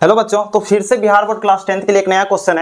Hello बच्चों, तो फिर से बिहार बोर्ड क्लास 10th के लिए एक नया क्वेश्चन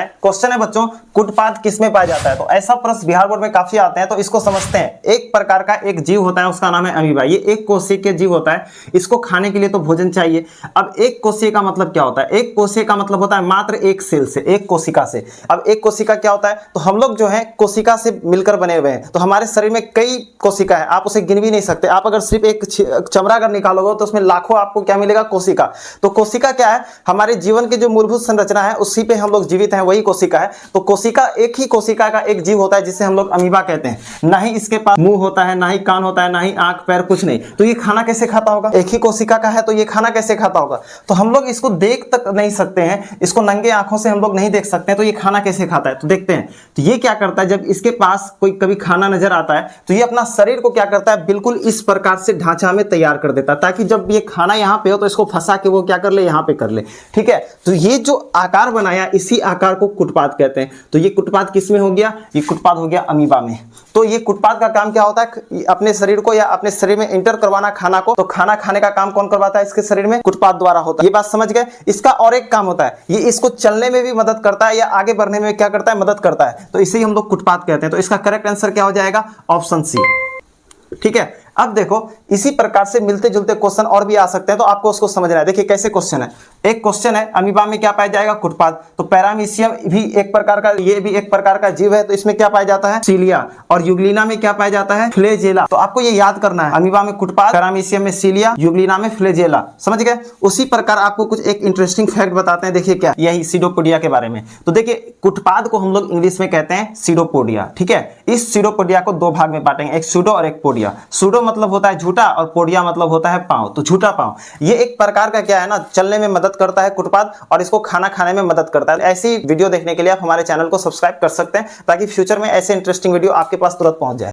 है बच्चों, कुटपाद किसमें पाया जाता है। तो ऐसा प्रश्न बिहार बोर्ड में काफी आते हैं, तो इसको समझते हैं। एक प्रकार का एक जीव होता है, उसका नाम है अमीबा। ये एक कोशिकीय जीव होता है, इसको खाने के लिए तो भोजन चाहिए। अब एक कोशिका का मतलब क्या होता है? एक कोशिका का मतलब होता है मात्र एक सेल से, एक कोशिका से। अब एक कोशिका क्या होता है? तो हम लोग जो है कोशिका से मिलकर बने हुए हैं। तो हमारे शरीर में कई कोशिका है, आप उसे गिन भी नहीं सकते। आप अगर सिर्फ एक चमड़ा अगर निकालोगे तो उसमें लाखों आपको क्या मिलेगा? कोशिका। तो कोशिका क्या है? हमारे जीवन की जो मूलभूत संरचना है उसी पे हम लोग जीवित हैं, वही कोशिका है। तो कोशिका, एक ही कोशिका का एक जीव होता है जिसे हम लोग अमीबा कहते हैं। ना ही इसके पास मुंह होता है, ना ही कान होता है, ना ही आंख पैर, कुछ नहीं। तो ये खाना कैसे खाता होगा? एक ही कोशिका का है तो ये खाना कैसे खाता होगा? तो हम लोग इसको देख तक नहीं सकते हैं, इसको नंगे आंखों से हम लोग नहीं देख सकते हैं, तो ये खाना कैसे खाता है? तो देखते हैं। तो ये क्या करता है, जब इसके पास कोई कभी खाना नजर आता है तो ये अपना शरीर को क्या करता है, बिल्कुल इस प्रकार से ढांचा में तैयार कर देता है, ताकि जब ये खाना यहाँ पे हो तो इसको फंसा के वो क्या कर ले, यहाँ पे कर ले। ठीक है, तो ये जो आकार बनाया, इसी आकार को कुटपाद कहते हैं। तो ये कुटपाद किस में हो गया? ये कुटपाद हो गया अमीबा में। तो ये कुटपाद का काम क्या होता है? अपने शरीर को या अपने शरीर में इंटर करवाना खाना को। तो खाना खाने का काम कौन करवाता है इसके शरीर में? कुटपाद द्वारा होता है। ये बात समझ गए? इसका और एक काम होता है, ये इसको चलने में भी मदद करता है या आगे बढ़ने में क्या करता है? मदद करता है। तो इसे ही हम लोग कुटपाद कहते हैं। तो इसका करेक्ट आंसर क्या हो जाएगा? Option C. ठीक है, अब देखो इसी प्रकार से मिलते जुलते क्वेश्चन और भी आ सकते हैं, तो आपको उसको समझना है। देखिए कैसे क्वेश्चन है। एक क्वेश्चन है, अमीबा में क्या पाया जाएगा? कुटपाद। तो पैरामीशियम भी एक प्रकार का, ये भी एक प्रकार का जीव है, तो इसमें क्या पाया जाता है? सीलिया। और यूग्लिना में क्या पाया जाता है? फ्लैजेला। तो आपको ये याद करना है, अमीबा में कुटपाद, पैरामीशियम में सीलिया, यूग्लिना में फ्लैजेला। समझ गए? उसी प्रकार आपको कुछ एक इंटरेस्टिंग फैक्ट बताते हैं। देखिए क्या, यही सीडोपोडिया के बारे में। तो देखिए कुटपाद को हम लोग इंग्लिश में कहते हैं सीडोपोडिया। ठीक है, इस सीडोपोडिया को दो भाग में बांटेंगे, एक सूडो और एक पोडिया। सूडो मतलब होता है झूठा और पोडिया मतलब होता है पांव। तो झूठा पांव ये एक प्रकार का क्या है ना, चलने में मदद करता है कुटपाद, और इसको खाना खाने में मदद करता है। ऐसी वीडियो देखने के लिए आप हमारे चैनल को सब्सक्राइब कर सकते हैं, ताकि फ्यूचर में ऐसे इंटरेस्टिंग वीडियो आपके पास तुरंत पहुंच जाए।